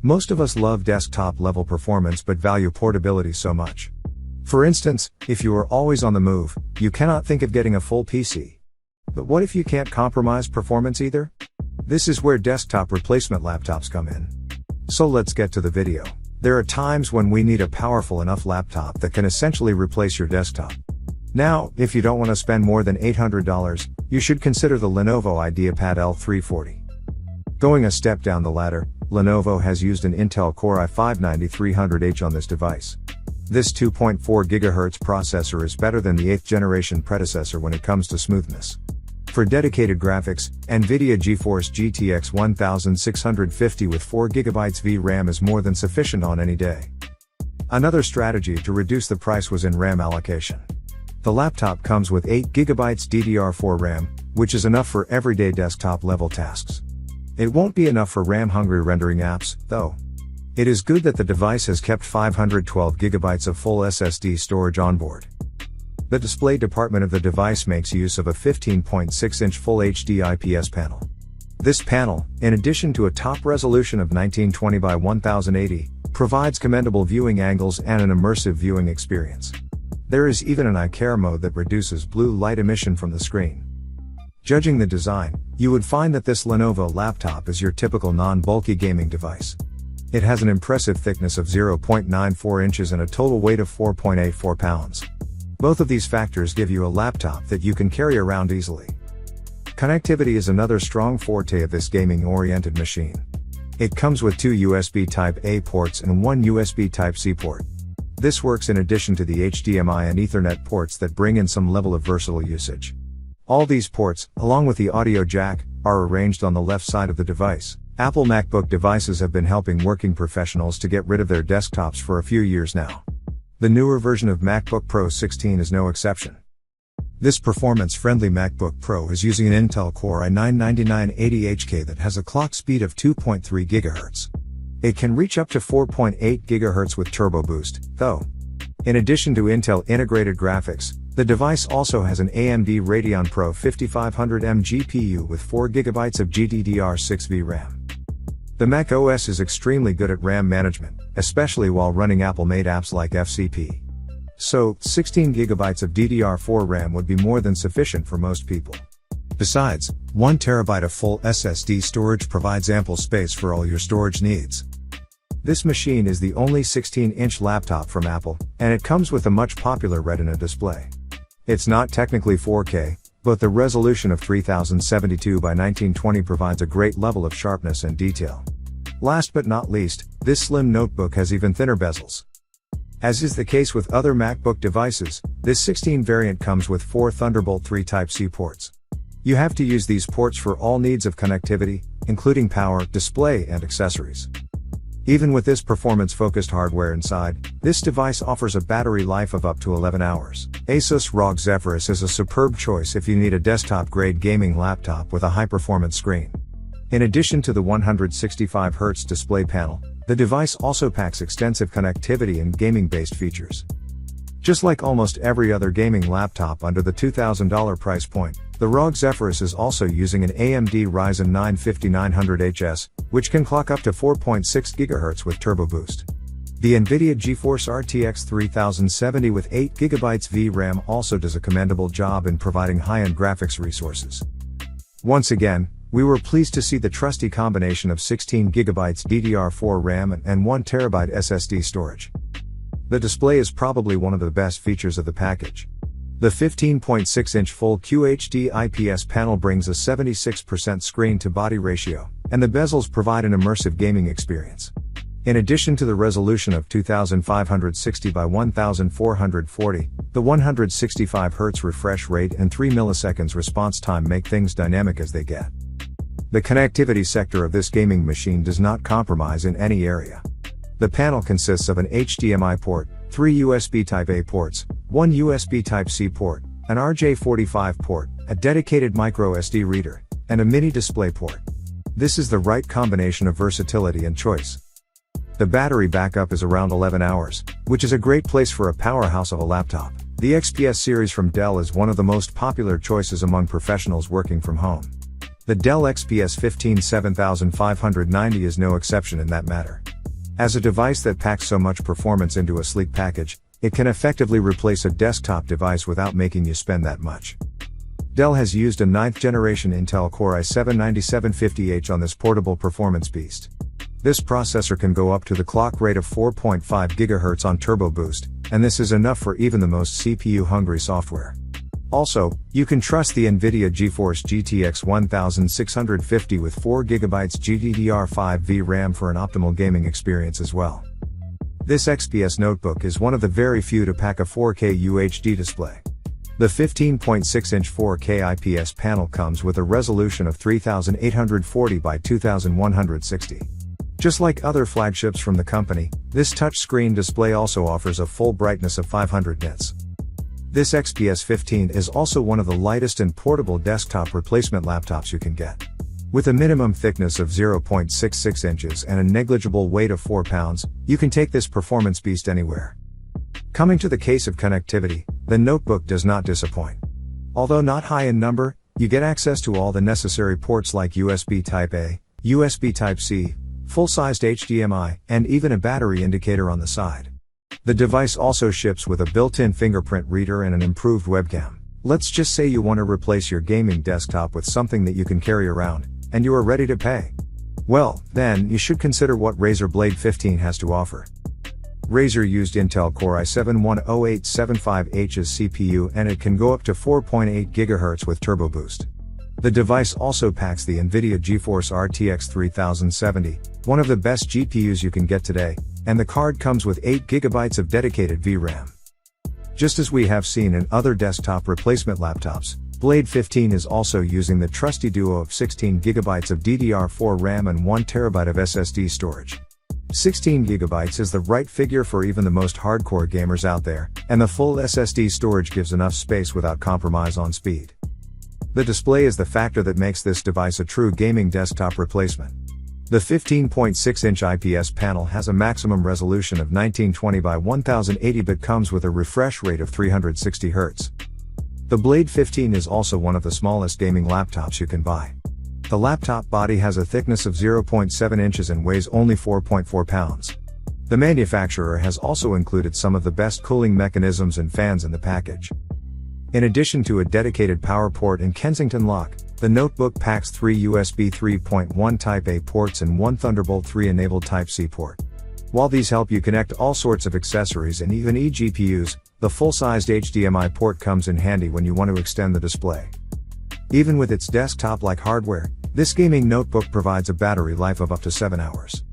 Most of us love desktop-level performance but value portability so much. For instance, if you are always on the move, you cannot think of getting a full PC. But what if you can't compromise performance either? This is where desktop replacement laptops come in. So let's get to the video. There are times when we need a powerful enough laptop that can essentially replace your desktop. Now, if you don't want to spend more than $800, you should consider the Lenovo Ideapad L340. Going a step down the ladder, Lenovo has used an Intel Core i5-9300H on this device. This 2.4 GHz processor is better than the 8th generation predecessor when it comes to smoothness. For dedicated graphics, NVIDIA GeForce GTX 1650 with 4GB VRAM is more than sufficient on any day. Another strategy to reduce the price was in RAM allocation. The laptop comes with 8GB DDR4 RAM, which is enough for everyday desktop-level tasks. It won't be enough for RAM-hungry rendering apps, though. It is good that the device has kept 512GB of full SSD storage on board. The display department of the device makes use of a 15.6-inch Full HD IPS panel. This panel, in addition to a top resolution of 1920 by 1080, provides commendable viewing angles and an immersive viewing experience. There is even an eye care mode that reduces blue light emission from the screen. Judging the design, you would find that this Lenovo laptop is your typical non-bulky gaming device. It has an impressive thickness of 0.94 inches and a total weight of 4.84 pounds. Both of these factors give you a laptop that you can carry around easily. Connectivity is another strong forte of this gaming-oriented machine. It comes with 2 USB Type-A ports and 1 USB Type-C port. This works in addition to the HDMI and Ethernet ports that bring in some level of versatile usage. All these ports, along with the audio jack, are arranged on the left side of the device. Apple MacBook devices have been helping working professionals to get rid of their desktops for a few years now. The newer version of MacBook Pro 16 is no exception. This performance-friendly MacBook Pro is using an Intel Core i9-9980HK that has a clock speed of 2.3 GHz. It can reach up to 4.8 GHz with Turbo Boost, though. In addition to Intel integrated graphics, the device also has an AMD Radeon Pro 5500M GPU with 4GB of GDDR6 VRAM. The Mac OS is extremely good at RAM management, especially while running Apple-made apps like FCP. So, 16GB of DDR4 RAM would be more than sufficient for most people. Besides, 1TB of full SSD storage provides ample space for all your storage needs. This machine is the only 16-inch laptop from Apple, and it comes with a much popular Retina display. It's not technically 4K, but the resolution of 3072 by 1920 provides a great level of sharpness and detail. Last but not least, this slim notebook has even thinner bezels. As is the case with other MacBook devices, this 16 variant comes with 4 Thunderbolt 3 Type-C ports. You have to use these ports for all needs of connectivity, including power, display, and accessories. Even with this performance-focused hardware inside, this device offers a battery life of up to 11 hours. ASUS ROG Zephyrus is a superb choice if you need a desktop-grade gaming laptop with a high-performance screen. In addition to the 165Hz display panel, the device also packs extensive connectivity and gaming-based features. Just like almost every other gaming laptop under the $2,000 price point, the ROG Zephyrus is also using an AMD Ryzen 9 5900HS, which can clock up to 4.6 GHz with Turbo Boost. The NVIDIA GeForce RTX 3070 with 8GB VRAM also does a commendable job in providing high-end graphics resources. Once again, we were pleased to see the trusty combination of 16GB DDR4 RAM and 1TB SSD storage. The display is probably one of the best features of the package. The 15.6-inch full QHD IPS panel brings a 76% screen-to-body ratio, and the bezels provide an immersive gaming experience. In addition to the resolution of 2560 by 1440, the 165Hz refresh rate and 3 milliseconds response time make things dynamic as they get. The connectivity sector of this gaming machine does not compromise in any area. The panel consists of an HDMI port, 3 USB Type-A ports, 1 USB Type-C port, an RJ45 port, a dedicated microSD reader, and a mini display port. This is the right combination of versatility and choice. The battery backup is around 11 hours, which is a great place for a powerhouse of a laptop. The XPS series from Dell is one of the most popular choices among professionals working from home. The Dell XPS 15 7590 is no exception in that matter. As a device that packs so much performance into a sleek package, it can effectively replace a desktop device without making you spend that much. Dell has used a 9th generation Intel Core i7-9750H on this portable performance beast. This processor can go up to the clock rate of 4.5 GHz on Turbo Boost, and this is enough for even the most CPU-hungry software. Also, you can trust the NVIDIA GeForce GTX 1650 with 4GB GDDR5 VRAM for an optimal gaming experience as well. This XPS notebook is one of the very few to pack a 4K UHD display. The 15.6-inch 4K IPS panel comes with a resolution of 3840 by 2160. Just like other flagships from the company, this touchscreen display also offers a full brightness of 500 nits. This XPS 15 is also one of the lightest and portable desktop replacement laptops you can get. With a minimum thickness of 0.66 inches and a negligible weight of 4 pounds, you can take this performance beast anywhere. Coming to the case of connectivity, the notebook does not disappoint. Although not high in number, you get access to all the necessary ports like USB Type-A, USB Type-C, full-sized HDMI, and even a battery indicator on the side. The device also ships with a built-in fingerprint reader and an improved webcam. Let's just say you want to replace your gaming desktop with something that you can carry around, and you are ready to pay. Well, then, you should consider what Razer Blade 15 has to offer. Razer used Intel Core i7-10875H's CPU and it can go up to 4.8 GHz with Turbo Boost. The device also packs the NVIDIA GeForce RTX 3070, one of the best GPUs you can get today, and the card comes with 8 GB of dedicated VRAM. Just as we have seen in other desktop replacement laptops, Blade 15 is also using the trusty duo of 16 GB of DDR4 RAM and 1 TB of SSD storage. 16 GB is the right figure for even the most hardcore gamers out there, and the full SSD storage gives enough space without compromise on speed. The display is the factor that makes this device a true gaming desktop replacement. The 15.6-inch IPS panel has a maximum resolution of 1920 by 1080 but comes with a refresh rate of 360 Hz. The Blade 15 is also one of the smallest gaming laptops you can buy. The laptop body has a thickness of 0.7 inches and weighs only 4.4 pounds. The manufacturer has also included some of the best cooling mechanisms and fans in the package. In addition to a dedicated power port and Kensington lock, the notebook packs 3 USB 3.1 Type-A ports and 1 Thunderbolt 3 enabled Type-C port. While these help you connect all sorts of accessories and even eGPUs, the full-sized HDMI port comes in handy when you want to extend the display. Even with its desktop-like hardware, this gaming notebook provides a battery life of up to 7 hours.